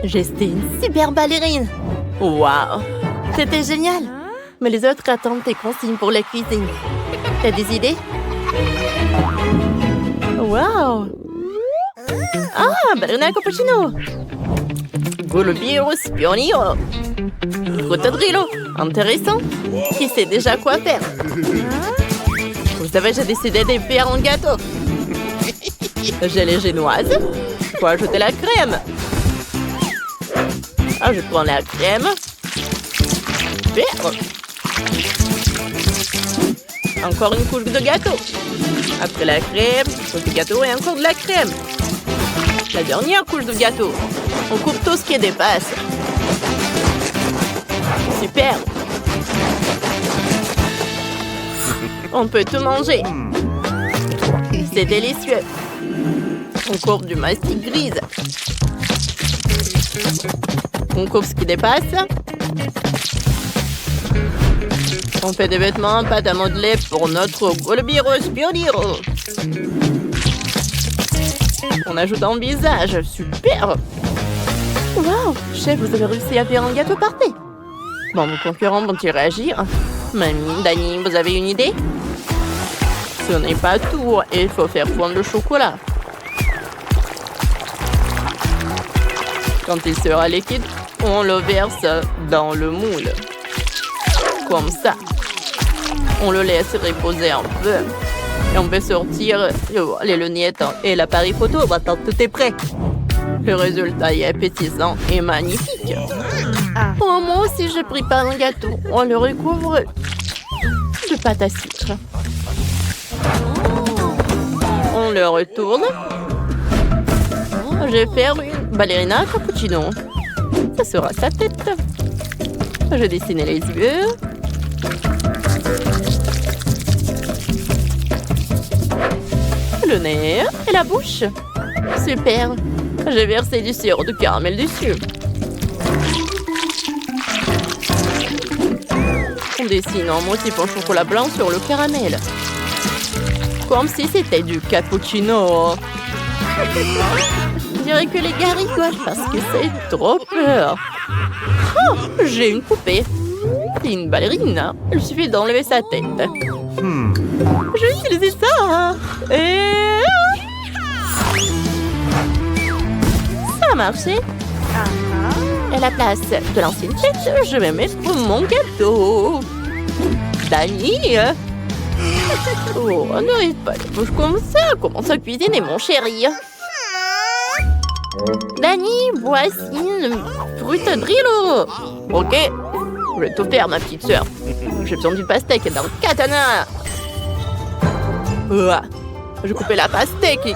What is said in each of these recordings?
J'étais une super ballerine. Waouh, c'était génial. Mais les autres attendent tes consignes pour la cuisine. T'as des idées? Waouh! Ah, ballerina cappuccino! Golubiro spionio! Cotadrillo! Intéressant! Qui sait déjà quoi faire? Vous savez, j'ai décidé de faire un gâteau. J'ai les génoises. Faut ajouter la crème. Ah, je prends la crème. Super! Encore une couche de gâteau. Après la crème, couche de gâteau et encore de la crème. La dernière couche de gâteau. On coupe tout ce qui dépasse. Super. On peut tout manger. C'est délicieux. On coupe du mastic grise. On coupe ce qui dépasse. On fait des vêtements en pâte à modeler pour notre Golubiro Spioniro. On ajoute un visage. Super! Wow! Chef, vous avez réussi à faire un gâteau parfait. Bon, vos concurrents vont-ils réagir? Mamie, Dani, vous avez une idée? Ce n'est pas tout. Il faut faire fondre le chocolat. Quand il sera liquide, on le verse dans le moule. Comme ça. On le laisse reposer un peu. Et on peut sortir les lunettes et l'appareil photo. Maintenant, tout est prêt. Le résultat est appétissant et magnifique. Oh, moi aussi, je prépare un gâteau. On le recouvre de pâte à sucre. On le retourne. Je vais faire une ballerina cappuccino. Ça sera sa tête. Je dessine les yeux. Le nez et la bouche. Super. J'ai versé du sirop de caramel dessus. On dessine un motif en chocolat blanc sur le caramel. Comme si c'était du cappuccino. Je dirais que les gars rigolent parce que c'est trop peur. Oh, j'ai une poupée. C'est une ballerine. Il suffit d'enlever sa tête. Je vais utiliser ça. Et... ça a marché. Et à la place de l'ancienne tête, je vais mettre mon gâteau. Dani. Oh, n'arrête pas la bouche comme ça. Commence à cuisiner, mon chéri. Dani, voici une fruite Drillo. Ok, je vais tout faire, ma petite sœur. J'ai besoin du pastèque d'un katana. Je coupais la pastèque.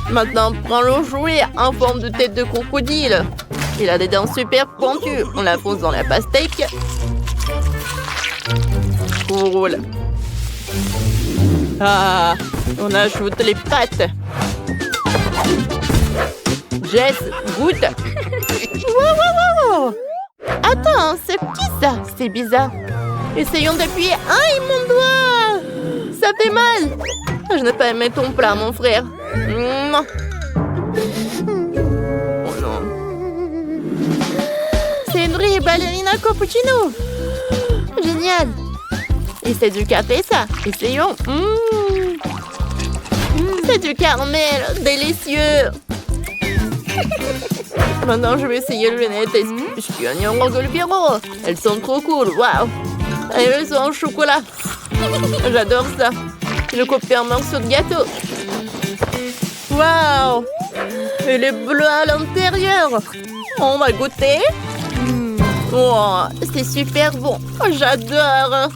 Maintenant, prends le jouet en forme de tête de crocodile. Il a des dents super pointues. On la fonce dans la pastèque. Cool. Ah, on ajoute les pâtes. Jess, goûte. Wow. Attends, c'est qui ça? C'est bizarre. Essayons d'appuyer. Aïe, mon doigt. Ça fait mal. Je n'ai pas aimé ton plat, mon frère. Non. Oh non. C'est une vraie ballerina cappuccino. Génial. Et c'est du café, ça. Essayons. C'est du caramel. Délicieux. Maintenant, je vais essayer le lunettes espionnant au Golubiro. Elles sont trop cool. Waouh. Elles sont en chocolat. J'adore ça. Je coupe un morceau de gâteau. Waouh. Il est bleu à l'intérieur. On va goûter. Oh, c'est super bon. J'adore.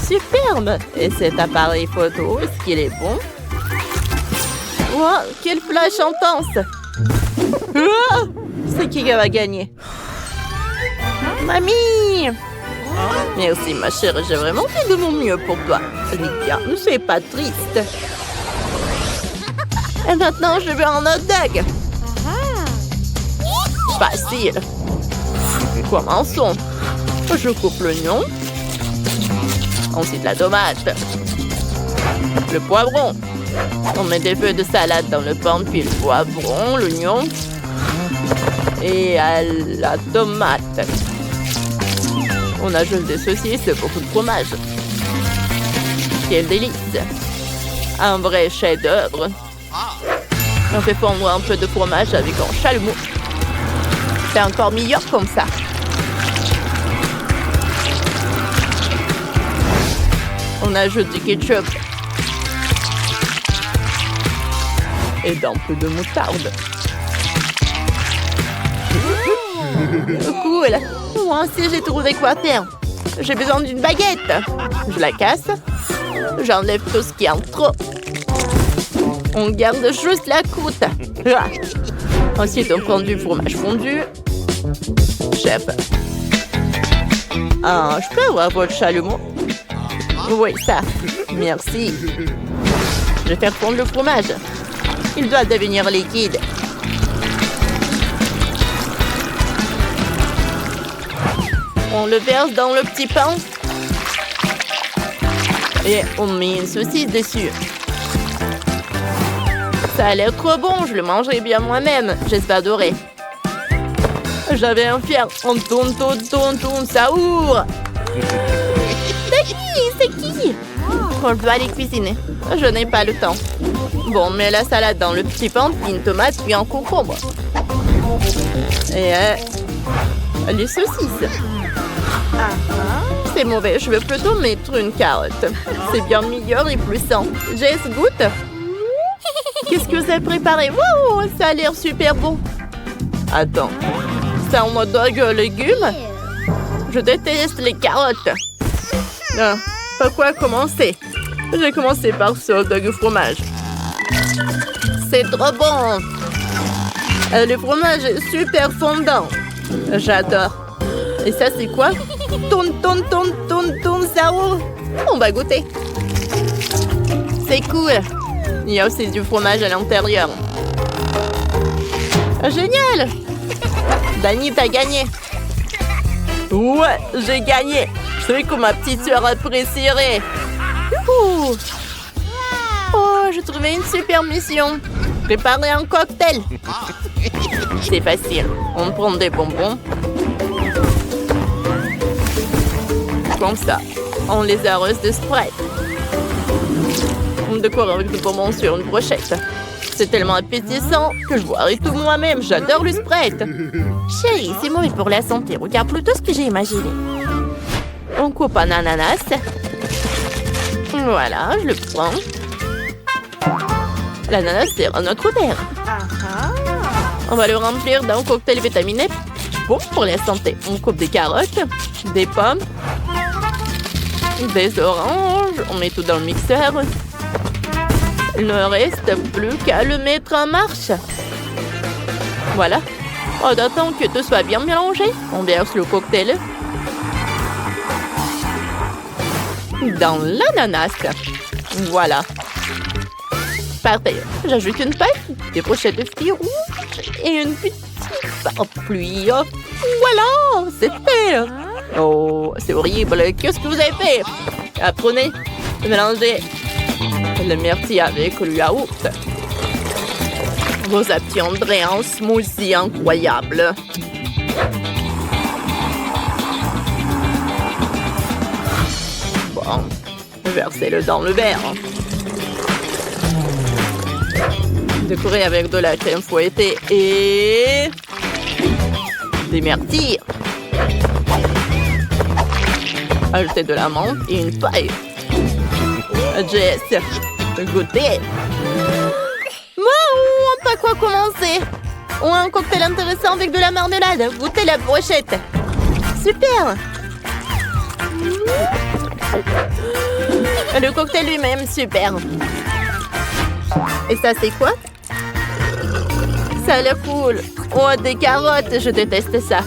Superbe. Et cet appareil photo, est-ce qu'il est bon? Wow, quel flash intense. C'est qui va gagner? Mamie. Merci ma chérie, j'ai vraiment fait de mon mieux pour toi. Lydia, ne soyez pas triste. Et maintenant, je veux un hot dog. Facile. Commençons. Je coupe l'oignon. Ensuite la tomate. Le poivron. On met des feuilles de salade dans le pan, puis le poivron, l'oignon et la tomate. On ajoute des saucisses, beaucoup de fromage. Quel délice! Un vrai chef-d'œuvre. On fait fondre un peu de fromage avec un chalumeau. C'est encore meilleur comme ça. On ajoute du ketchup. Et un peu de moutarde. Cool! Moi aussi, j'ai trouvé quoi faire. J'ai besoin d'une baguette. Je la casse. J'enlève tout ce qui est en trop. On garde juste la croûte. Ah. Ensuite, on prend du fromage fondu. Chef. Ah, je peux avoir votre chalumeau? Oui, ça. Merci. Je vais faire fondre le fromage. Il doit devenir liquide. On le verse dans le petit pain. Et on met une saucisse dessus. Ça a l'air trop bon, je le mangerai bien moi-même. J'espère adorer. J'avais un fier. On tourne, ça ouvre. C'est qui? On peut aller cuisiner. Je n'ai pas le temps. Bon, on met la salade dans le petit pain, puis une tomate, puis un concombre. Et les saucisses. C'est mauvais, je veux plutôt mettre une carotte. C'est bien meilleur et plus sain. Jess, goûte. Qu'est-ce que c'est préparé? Wow, ça a l'air super bon. Attends, c'est un hot dog légumes? Je déteste les carottes. Ah, par quoi commencer? J'ai commencé par ce hot dog au fromage. C'est trop bon. Le fromage est super fondant. J'adore. Et ça, c'est quoi? Tourne, ça ouvre. On va goûter. C'est cool. Il y a aussi du fromage à l'intérieur. Génial! Dani, t'as gagné. Ouais, j'ai gagné. Je sais que ma petite sœur apprécierait. Oh, j'ai trouvé une super mission. Préparer un cocktail. C'est facile. On prend des bonbons. Comme ça. On les arrose de Sprite. On décore avec du bonbons sur une brochette. C'est tellement appétissant que je boirai tout moi-même. J'adore le Sprite. Chérie, c'est mauvais pour la santé. Regarde plutôt ce que j'ai imaginé. On coupe un ananas. Voilà, je le prends. L'ananas sert à notre verre. On va le remplir d'un cocktail vitaminé. Bon pour la santé. On coupe des carottes, des pommes, des oranges. On met tout dans le mixeur. Il ne reste plus qu'à le mettre en marche. Voilà. On attend que tout soit bien mélangé. On verse le cocktail dans l'ananas. Voilà. Parfait. J'ajoute une paille, des brochettes de fruits rouges et une petite parapluie. Voilà, c'est fait. Oh, c'est horrible. Qu'est-ce que vous avez fait? Apprenez, mélangez le myrtille avec le yaourt. Vous obtiendrez un smoothie incroyable. Bon, versez-le dans le verre. Décorez avec de la crème fouettée et des myrtilles. Ajoutez de la menthe et une paille. Jess, goûtez. Wow, pas quoi commencer. On a un cocktail intéressant avec de la marmelade. Goûtez la brochette. Super. Le cocktail lui-même, super. Et ça, c'est quoi? Ça a l'air cool. Oh, des carottes, je déteste ça.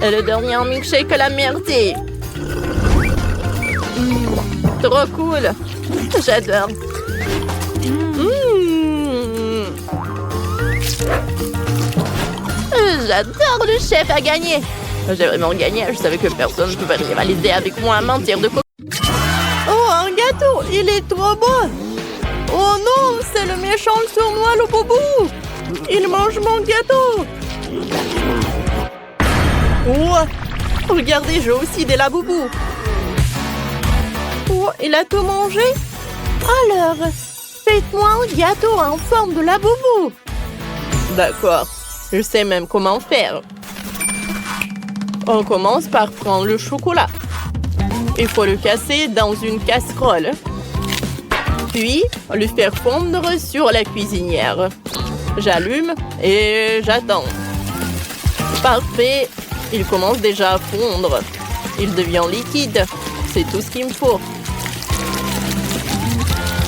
Et le dernier milkshake à la myrtille. Trop cool. J'adore. J'adore, le chef a gagné. J'ai vraiment gagné. Je savais que personne ne pouvait rivaliser avec moi à mentir de coco. Oh, un gâteau. gâteau, il est trop beau. Oh non, c'est le méchant sournois le boubou. Il mange mon gâteau. Oh, regardez, j'ai aussi des laboubous. Oh, il a tout mangé. Alors, faites-moi un gâteau en forme de laboubou. D'accord, je sais même comment faire. On commence par prendre le chocolat. Il faut le casser dans une casserole. Puis, le faire fondre sur la cuisinière. J'allume et j'attends. Parfait, il commence déjà à fondre. Il devient liquide. C'est tout ce qu'il me faut.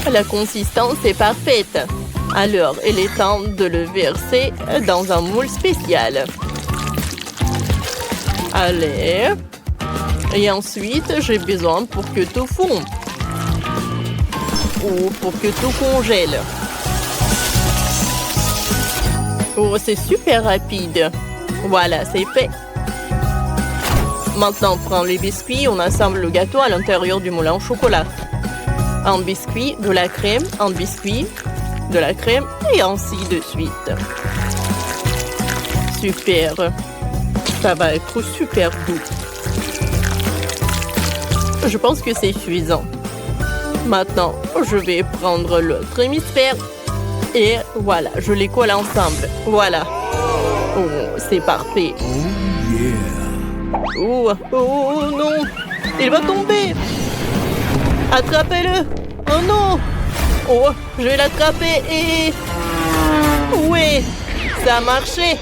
La consistance est parfaite. Alors, il est temps de le verser dans un moule spécial. Allez. Et ensuite, j'ai besoin pour que tout fonde. Ou pour que tout congèle. Oh, c'est super rapide. Voilà, c'est fait. Maintenant, on prend les biscuits, on assemble le gâteau à l'intérieur du moulin au chocolat. Un biscuit, de la crème, un biscuit, de la crème et ainsi de suite. Super. Ça va être super doux. Je pense que c'est suffisant. Maintenant, je vais prendre l'autre hémisphère. Et voilà, je les colle ensemble. Voilà. Oh, c'est parfait. Oh, oh non. Il va tomber. Attrapez-le. Oh non. Oh, je vais l'attraper et... Oui, ça a marché.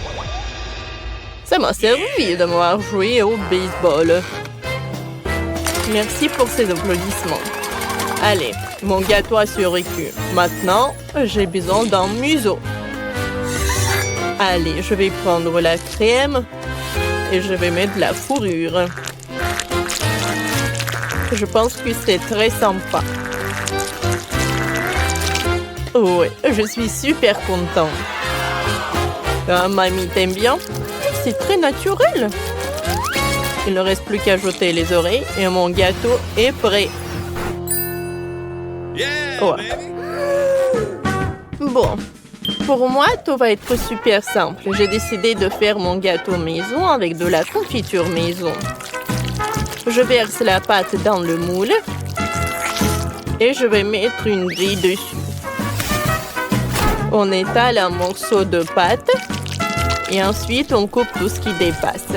Ça m'a servi de m'avoir joué au baseball. Merci pour ces applaudissements. Allez, mon gâteau a survécu. Maintenant, j'ai besoin d'un museau. Allez, je vais prendre la crème et je vais mettre de la fourrure. Je pense que c'est très sympa. Oui, je suis super content. Ah, mamie, t'aimes bien? C'est très naturel. Il ne reste plus qu'à jeter les oreilles et mon gâteau est prêt. Oh. Bon, pour moi, tout va être super simple. J'ai décidé de faire mon gâteau maison avec de la confiture maison. Je verse la pâte dans le moule et je vais mettre une grille dessus. On étale un morceau de pâte et ensuite on coupe tout ce qui dépasse.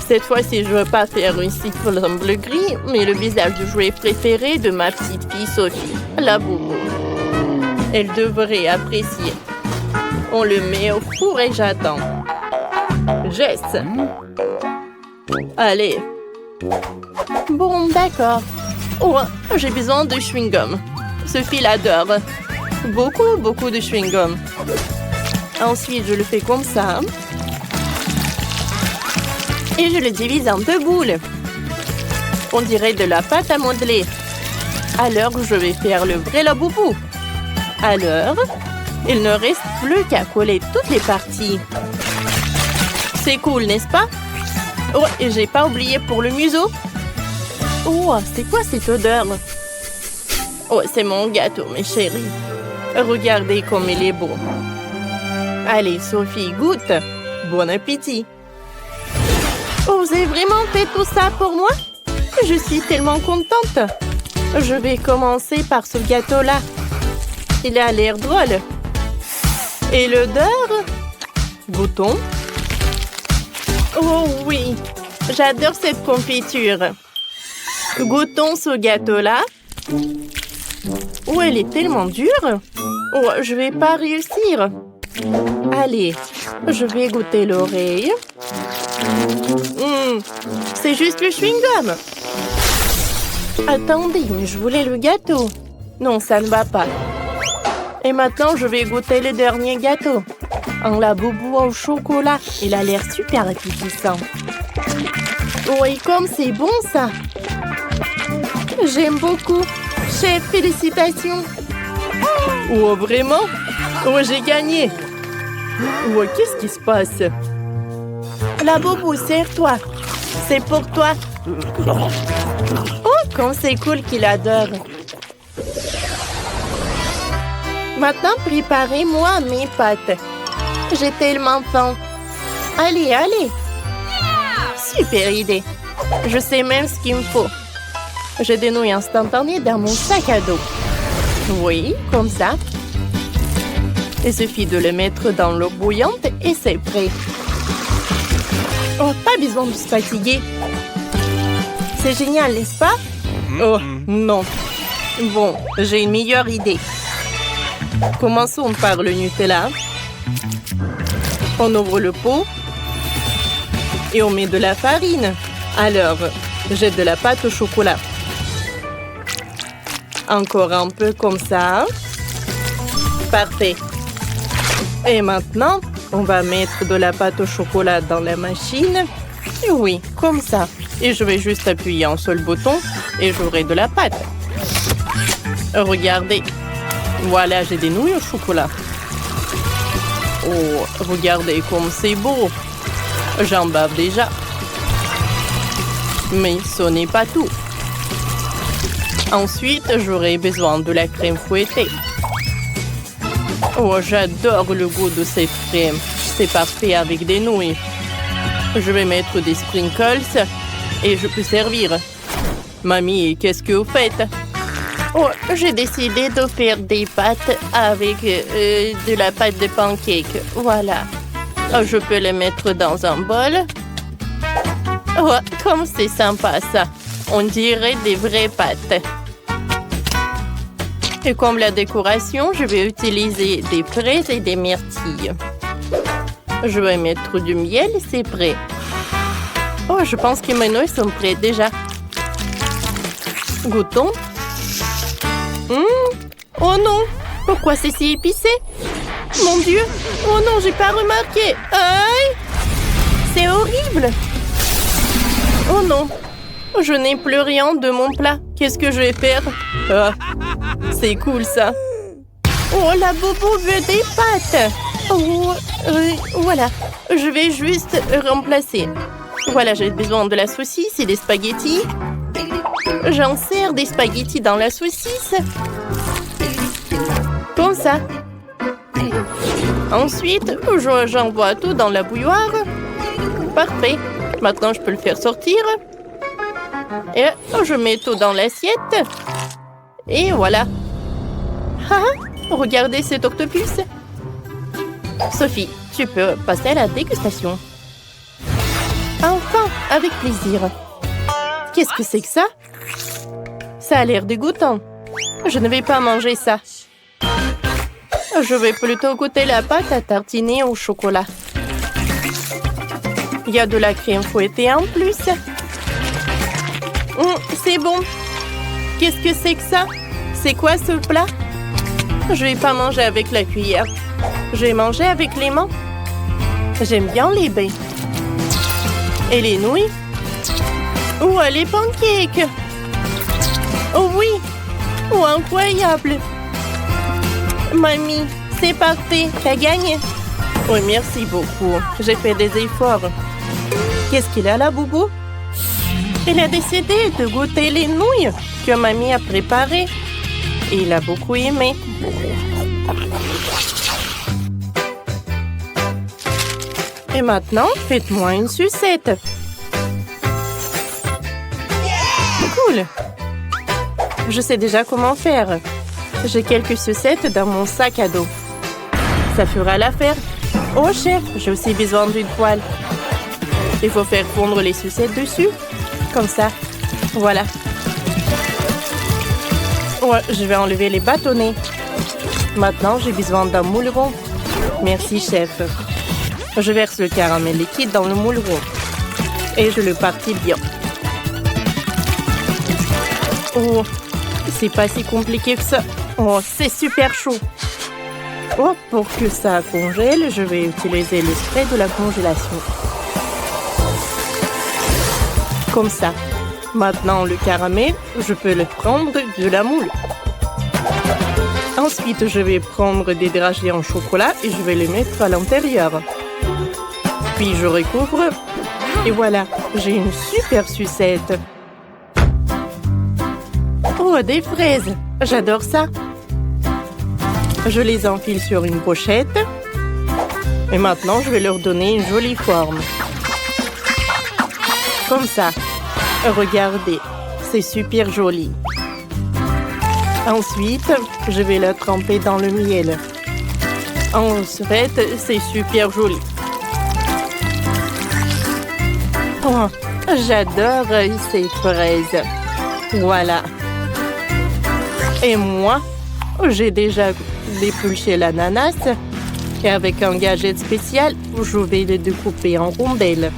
Cette fois-ci, je ne veux pas faire une simple grille, mais le visage de jouet préféré de ma petite fille Sophie, la boubou. Elle devrait apprécier. On le met au four et j'attends. Jess. Allez. Bon, d'accord. Oh, j'ai besoin de chewing-gum. Sophie l'adore. Beaucoup de chewing-gum. Ensuite, je le fais comme ça. Et je le divise en 2 boules. On dirait de la pâte à modeler. Alors, je vais faire le vrai laboubou. Alors, il ne reste plus qu'à coller toutes les parties. C'est cool, n'est-ce pas? Oh, et j'ai pas oublié pour le museau. Oh, c'est quoi cette odeur? Oh, c'est mon gâteau, mes chéris. Regardez comme il est beau. Allez, Sophie, goûte. Bon appétit. Oh, vous avez vraiment fait tout ça pour moi? Je suis tellement contente. Je vais commencer par ce gâteau-là. Il a l'air drôle. Et l'odeur? Goûtons. Oh oui, j'adore cette confiture. Goûtons ce gâteau-là. Oh, elle est tellement dure. Oh, je vais pas réussir. Allez, je vais goûter l'oreille. C'est juste le chewing-gum. Attendez, mais je voulais le gâteau. Non, ça ne va pas. Et maintenant, je vais goûter le dernier gâteau. Un laboubou au chocolat. Il a l'air super appétissant. Oh, et comme c'est bon, ça. J'aime beaucoup. Chef, félicitations. Oh, vraiment? Oh, j'ai gagné. Oh, qu'est-ce qui se passe? Laboubou, serre-toi. C'est pour toi. Oh, comme c'est cool qu'il adore. Maintenant, préparez-moi mes pâtes. J'ai tellement faim. Allez, allez. Super idée. Je sais même ce qu'il me faut. J'ai des nouilles instantanées dans mon sac à dos. Oui, comme ça. Il suffit de les mettre dans l'eau bouillante et c'est prêt. Oh, pas besoin de se fatiguer. C'est génial, n'est-ce pas? Oh, non. Bon, j'ai une meilleure idée. Commençons par le Nutella. On ouvre le pot et on met de la farine. Alors, j'ai de la pâte au chocolat. Encore un peu comme ça. Parfait. Et maintenant, on va mettre de la pâte au chocolat dans la machine. Et oui, comme ça. Et je vais juste appuyer un seul bouton et j'aurai de la pâte. Regardez. Voilà, j'ai des nouilles au chocolat. Oh, regardez comme c'est beau. J'en bave déjà. Mais ce n'est pas tout. Ensuite, j'aurai besoin de la crème fouettée. Oh, j'adore le goût de cette crème. C'est parfait avec des nouilles. Je vais mettre des sprinkles et je peux servir. Mamie, qu'est-ce que vous faites? Oh, j'ai décidé de faire des pâtes avec de la pâte de pancake. Voilà. Oh, je peux les mettre dans un bol. Oh, comme c'est sympa ça. On dirait des vraies pâtes. Et comme la décoration, je vais utiliser des fraises et des myrtilles. Je vais mettre du miel, c'est prêt. Oh, je pense que mes nouilles sont prêtes déjà. Goûtons. Oh non! Pourquoi c'est si épicé? Mon Dieu! Oh non, j'ai pas remarqué! Aïe! C'est horrible! Oh non! Je n'ai plus rien de mon plat. Qu'est-ce que je vais faire? Ah, c'est cool ça! Oh, la bobo veut des pâtes! Oh, voilà. Je vais juste remplacer. Voilà, j'ai besoin de la saucisse et des spaghettis. J'insère des spaghettis dans la saucisse. Comme ça. Ensuite, j'envoie tout dans la bouilloire. Parfait. Maintenant, je peux le faire sortir. Et je mets tout dans l'assiette. Et voilà. Ah, regardez cet octopus. Sophie, tu peux passer à la dégustation. Enfin, avec plaisir. Qu'est-ce que c'est que ça? Ça a l'air dégoûtant. Je ne vais pas manger ça. Je vais plutôt goûter la pâte à tartiner au chocolat. Il y a de la crème fouettée en plus. C'est bon. Qu'est-ce que c'est que ça? C'est quoi ce plat? Je vais pas manger avec la cuillère. Je vais manger avec les mains. J'aime bien les baies. Et les nouilles? Oh, les pancakes! Oh oui! Oh, incroyable! Mamie, c'est parfait, t'as gagné! Oui, merci beaucoup. J'ai fait des efforts. Qu'est-ce qu'il a là, Boubou? Il a décidé de goûter les nouilles que mamie a préparées. Et il a beaucoup aimé. Et maintenant, faites-moi une sucette. Cool. Je sais déjà comment faire. J'ai quelques sucettes dans mon sac à dos. Ça fera l'affaire. Oh, chef, j'ai aussi besoin d'une poêle. Il faut faire fondre les sucettes dessus. Comme ça. Voilà. Ouais, je vais enlever les bâtonnets. Maintenant, j'ai besoin d'un moule rond. Merci, chef. Je verse le caramel liquide dans le moule rond. Et je le partis bien. Oh, c'est pas si compliqué que ça. Oh, c'est super chaud. Oh, pour que ça congèle, je vais utiliser le spray de la congélation. Comme ça. Maintenant, le caramel, je peux le prendre de la moule. Ensuite, je vais prendre des dragées en chocolat et je vais les mettre à l'intérieur. Puis, je recouvre. Et voilà, j'ai une super sucette. des fraises. J'adore ça. Je les enfile sur une brochette. Et maintenant, je vais leur donner une jolie forme. Comme ça. Regardez, c'est super joli. Ensuite, je vais la tremper dans le miel. En fait, c'est super joli. Oh, j'adore ces fraises. Voilà. Et moi, j'ai déjà dépulché l'ananas. Et avec un gadget spécial, je vais le découper en rondelles.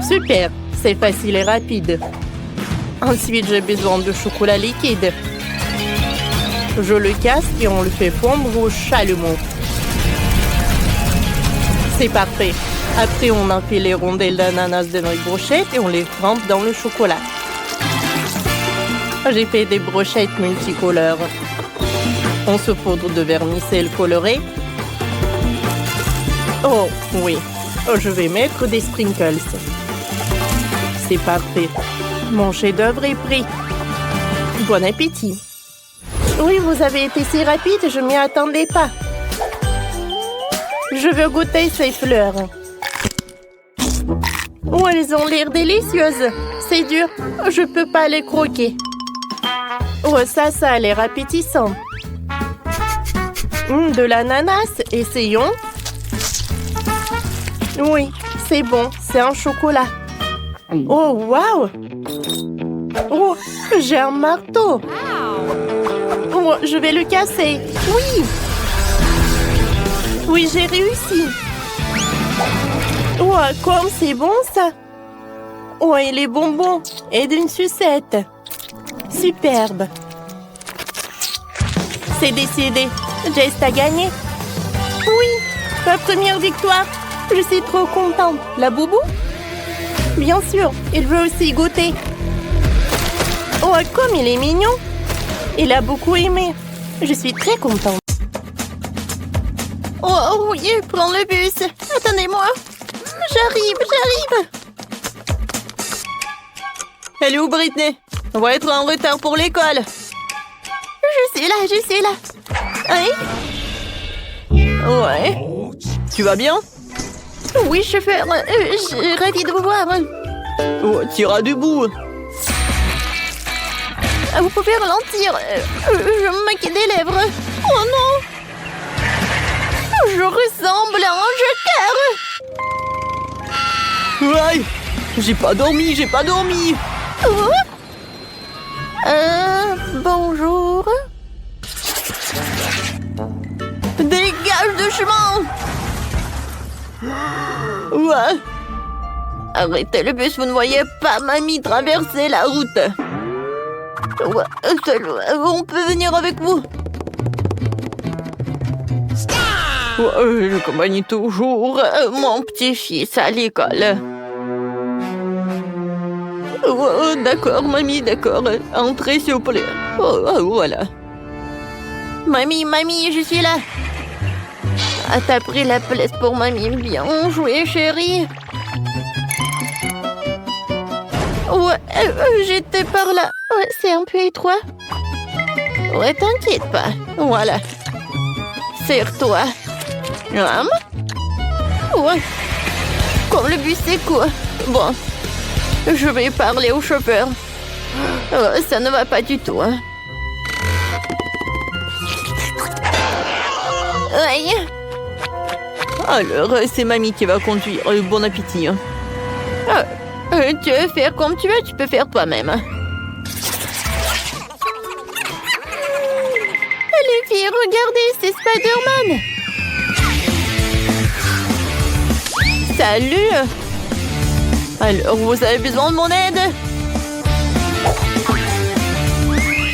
Super, c'est facile et rapide. Ensuite, j'ai besoin de chocolat liquide. Je le casse et on le fait fondre au chalumeau. C'est parfait. Après, on enfile les rondelles d'ananas dans notre brochette et on les trempe dans le chocolat. J'ai fait des brochettes multicolores. On se poudre de vermicelle colorée. Oh, oui. Je vais mettre des sprinkles. C'est parfait. Mon chef-d'œuvre est prêt. Bon appétit. Oui, vous avez été si rapide, je m'y attendais pas. Je veux goûter ces fleurs. Oh, elles ont l'air délicieuses. C'est dur, je peux pas les croquer. Oh, ça a l'air appétissant. De l'ananas, essayons. Oui, c'est bon, c'est un chocolat. Oh, waouh! Oh, j'ai un marteau. Oh, je vais le casser. Oui! Oui, j'ai réussi. Oh, comme c'est bon, ça. Oh, et les bonbons. Et d'une sucette. Superbe. C'est décidé. Jess a gagné. Oui, ma première victoire. Je suis trop contente. La boubou? Bien sûr, il veut aussi goûter. Oh, comme il est mignon. Il a beaucoup aimé. Je suis très contente. Oh, oui, prends le bus. Attendez-moi. J'arrive. Elle est où, Britney? On va être en retard pour l'école. Je suis là. Hein? Ouais. Tu vas bien? Oui, chauffeur. Je suis ravie de vous voir. Oh, t'iras debout. Vous pouvez ralentir. Je me maquille des lèvres. Oh non! Je ressemble à un joker. Ouais. J'ai pas dormi. Oh. Bonjour. Dégage de chemin. Ouais. Arrêtez le bus, vous ne voyez pas mamie traverser la route. Ouais, on peut venir avec vous. Ouais, j'accompagne toujours mon petit-fils à l'école. D'accord, mamie, d'accord. Entrez, s'il vous plaît. Voilà. Mamie, je suis là. Ah, t'as pris la place pour mamie. Bien joué, chérie. Ouais, j'étais par là. Ouais, c'est un peu étroit. Ouais, t'inquiète pas. Voilà. Serre-toi. Ouais. Comme le bus est court. Bon. Je vais parler au chauffeur. Ça ne va pas du tout. Hein. Aïe. Alors, c'est mamie qui va conduire. Bon appétit. Tu veux faire comme tu veux, tu peux faire toi-même. Les filles, regardez, c'est Spider-Man. Salut. Alors, vous avez besoin de mon aide?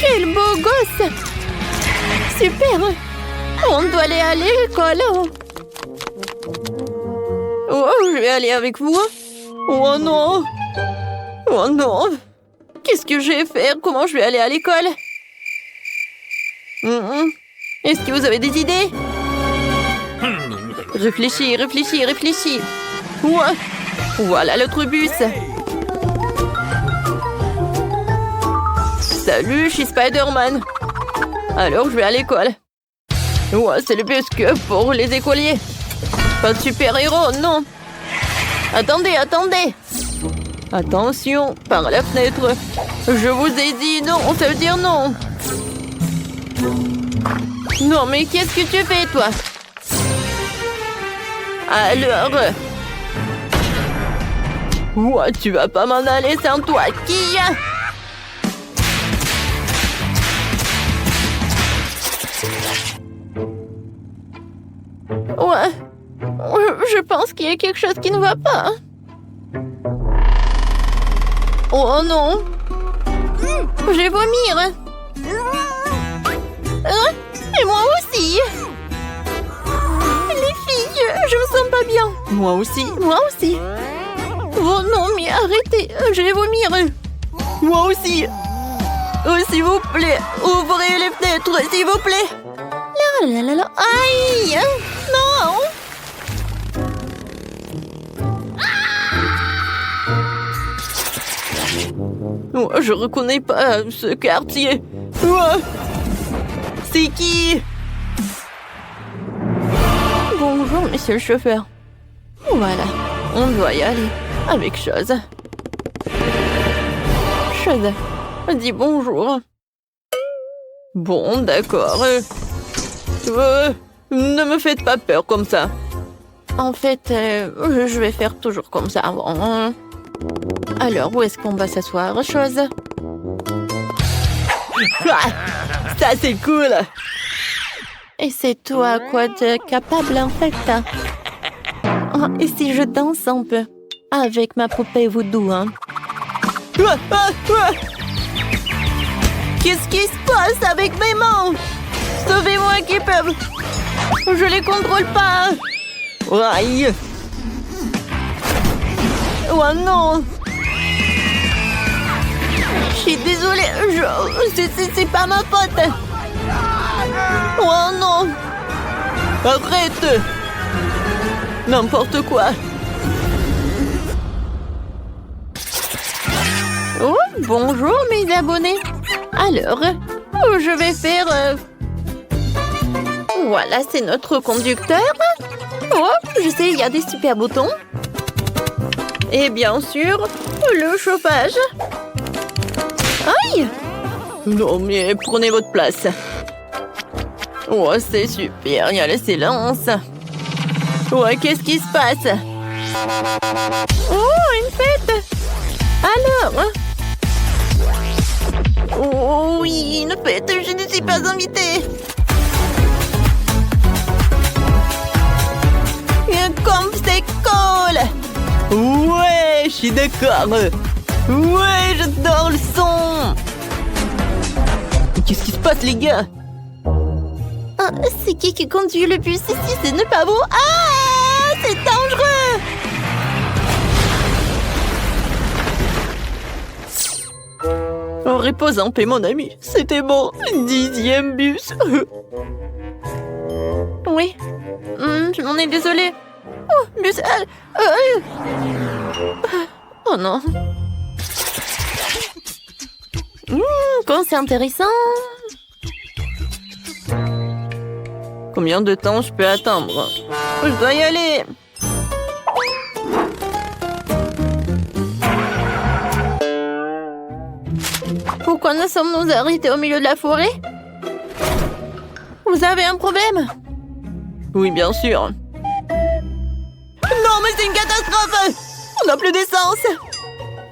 Quel beau gosse. Super. On doit aller à l'école. Oh, je vais aller avec vous. Oh non. Qu'est-ce que je vais faire? Comment je vais aller à l'école? Est-ce que vous avez des idées? Réfléchis. Ouais. Voilà l'autre bus. Salut, je suis Spider-Man. Alors, je vais à l'école. Ouais, c'est le bus que pour les écoliers. Pas de super-héros, non. Attendez, attendez. Attention, par la fenêtre. Je vous ai dit non, ça veut dire non. Non, mais qu'est-ce que tu fais, toi? Alors... Ouais, tu vas pas m'en aller sans toi, qui? Ouais, je pense qu'il y a quelque chose qui ne va pas. Oh non! Je vais vomir! Et moi aussi! Les filles, je me sens pas bien! Moi aussi! Moi aussi! Oh non, mais arrêtez! Je vais vomir! Moi aussi! Oh, s'il vous plaît! Ouvrez les fenêtres, s'il vous plaît! Là, là, là, là! Aïe! Non! Oh, je reconnais pas ce quartier. Oh, c'est qui? Bonjour, monsieur le chauffeur. Voilà, on doit y aller avec Chose. Chose, dis bonjour. Bon, d'accord. Ne me faites pas peur comme ça. En fait, je vais faire toujours comme ça avant. Alors, où est-ce qu'on va s'asseoir, Chose? Ah, ça, c'est cool! Et c'est toi, quoi de capable, en fait? Oh, et si je danse un peu? Avec ma poupée voodoo, hein? Qu'est-ce qui se passe avec mes mains? Sauvez-moi, qui peuvent! Je les contrôle pas! Aïe! Oh non! Je suis désolée, c'est pas ma faute! Oh non! Arrête! N'importe quoi! Oh, bonjour mes abonnés! Alors, je vais faire... Voilà, c'est notre conducteur. Oh, je sais, il y a des super boutons. Et bien sûr, le chauffage. Aïe! Non, mais prenez votre place. Oh, c'est super, il y a le silence. Ouais, qu'est-ce qui se passe? Oh, une fête! Alors? Oh oui, une fête, je ne suis pas invitée. Comme c'est cool! Ouais, je suis d'accord. Ouais, j'adore le son. Qu'est-ce qui se passe, les gars? Ah, c'est qui conduit le bus ici? Ce n'est pas beau. Ah, c'est dangereux. Oh, repose en paix, mon ami. C'était mon 10e bus. Oui. Je m'en ai désolée. Oh, bus... Oh non. Quand c'est intéressant. Combien de temps je peux attendre? Je dois y aller. Pourquoi nous sommes-nous arrêtés au milieu de la forêt? Vous avez un problème? Oui, bien sûr. Non, mais c'est une catastrophe! On n'a plus d'essence!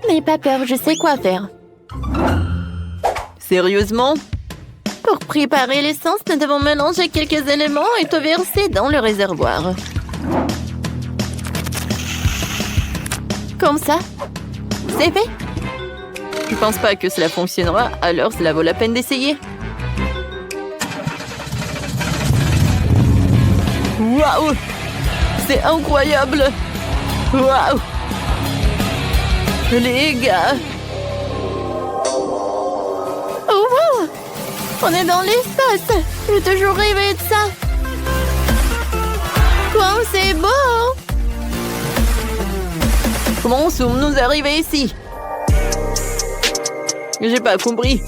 N'ayez pas peur, je sais quoi faire. Sérieusement? Pour préparer l'essence, nous devons mélanger quelques éléments et tout verser dans le réservoir. Comme ça? C'est fait? Je pense pas que cela fonctionnera, alors cela vaut la peine d'essayer. Waouh! C'est incroyable! Waouh! Les gars! Oh wow! On est dans l'espace! J'ai toujours rêvé de ça! Comme c'est beau! Comment sommes-nous arrivés ici? J'ai pas compris.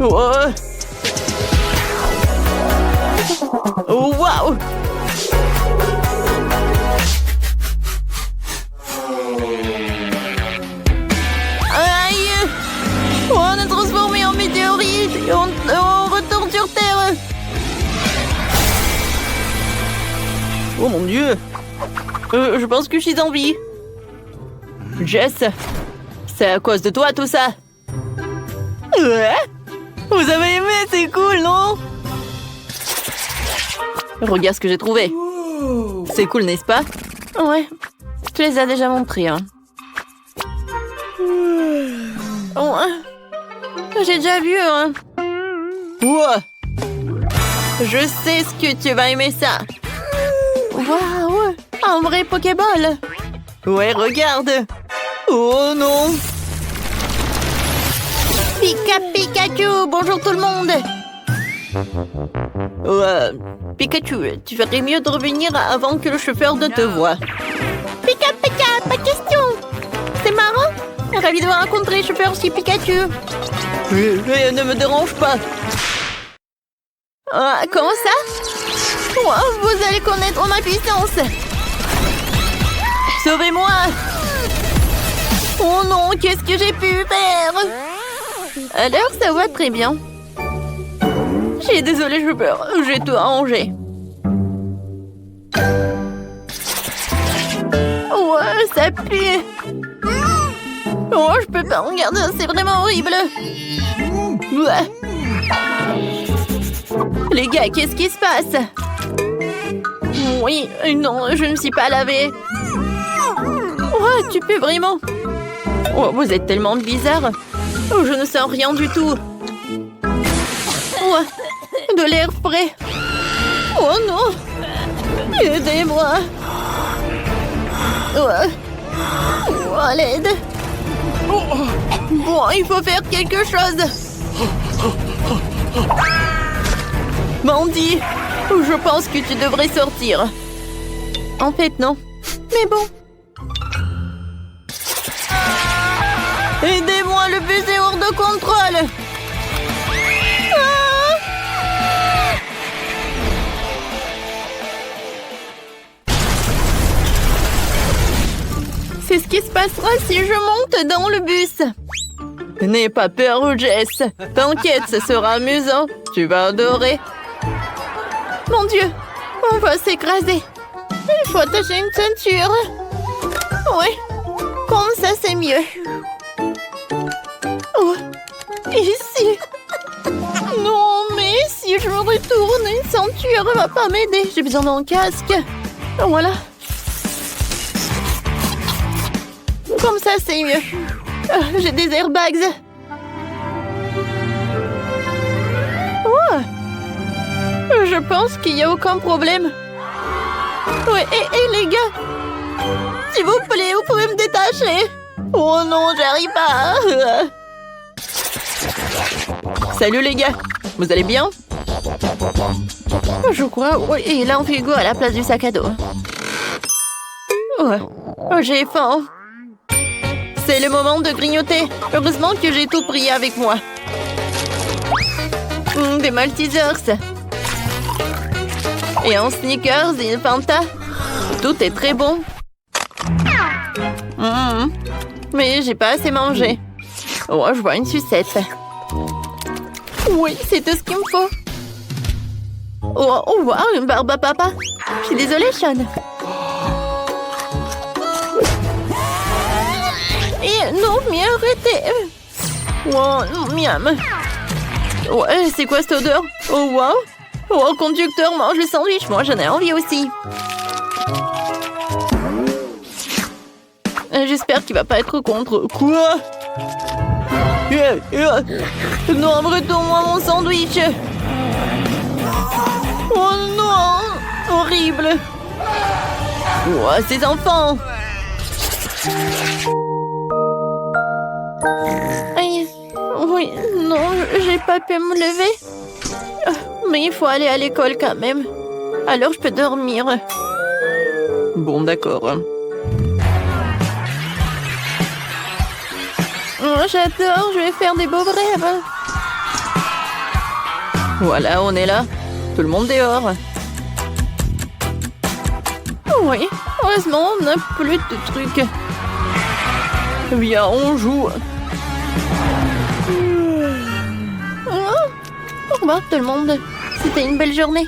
Oh. Oh, wow! Aïe! On est transformé en météorite et on retourne sur Terre. Oh mon Dieu! Je pense que je suis en vie. Jess, c'est à cause de toi tout ça. Ouais? Vous avez aimé, c'est cool, non? Regarde ce que j'ai trouvé. C'est cool, n'est-ce pas? Ouais, je te les ai déjà montrés. Hein. Ouais. J'ai déjà vu. Hein. Wow. Je sais ce que tu vas aimer ça. Waouh! Un vrai Pokéball! Ouais, regarde! Oh non! Pikachu! Bonjour tout le monde! Pikachu, tu ferais mieux de revenir avant que le chauffeur ne te voie. Pika, pas de question! C'est marrant! Ravi de vous rencontrer, chauffeur chez Pikachu! Ne me dérange pas! Comment ça? Wow, vous allez connaître ma puissance! Sauvez-moi! Oh non, qu'est-ce que j'ai pu faire? Alors, ça va très bien. Je suis désolée, je peur. J'ai tout arrangé. Ouais, ça pue. Oh, je peux pas regarder, c'est vraiment horrible. Ouais. Les gars, qu'est-ce qui se passe? Oui, non, je ne me suis pas lavée. Oh, tu peux vraiment? Oh, vous êtes tellement bizarre. Oh, je ne sens rien du tout. Oh, de l'air frais. Oh non. Aidez-moi. Oh, à l'aide. Bon, il faut faire quelque chose. Mandy, je pense que tu devrais sortir. En fait, non. Mais bon. Aidez-moi, le bus est hors de contrôle. C'est ce qui se passera si je monte dans le bus. N'aie pas peur, Jess. T'inquiète, ce sera amusant. Tu vas adorer. Mon Dieu, on va s'écraser. Il faut attacher une ceinture. Oui, comme ça c'est mieux. Oh, ici. Non, mais si je me retourne, une ceinture va pas m'aider. J'ai besoin d'un casque. Voilà. Comme ça, c'est mieux. J'ai des airbags. Oh. Je pense qu'il n'y a aucun problème. Ouais, et les gars, s'il vous plaît, vous pouvez me détacher. Oh non, j'arrive pas. Salut les gars, vous allez bien? Je crois, oui, il a un frigo à la place du sac à dos. Ouais, j'ai faim. C'est le moment de grignoter. Heureusement que j'ai tout pris avec moi. Des Maltesers. Et un Snickers et une Fanta. Tout est très bon. Mais j'ai pas assez mangé. Oh, je vois une sucette. Oui, c'est tout ce qu'il me faut. Oh, wow, une barbe à papa. Je suis désolée, Sean. Et non, mais arrêtez. Oh, miam. Ouais, c'est quoi cette odeur? Oh, wow. Oh, le conducteur mange le sandwich. Moi, j'en ai envie aussi. J'espère qu'il va pas être contre. Quoi? Non, retourne-moi mon sandwich. Oh non, horrible. Oh, ces enfants. Aïe. Oui, non, j'ai pas pu me lever. Mais il faut aller à l'école quand même. Alors je peux dormir. Bon, d'accord. Oh, j'adore, je vais faire des beaux rêves. Voilà, on est là. Tout le monde dehors. Oui, heureusement, on n'a plus de trucs. Viens, on joue. Au revoir tout le monde. C'était une belle journée.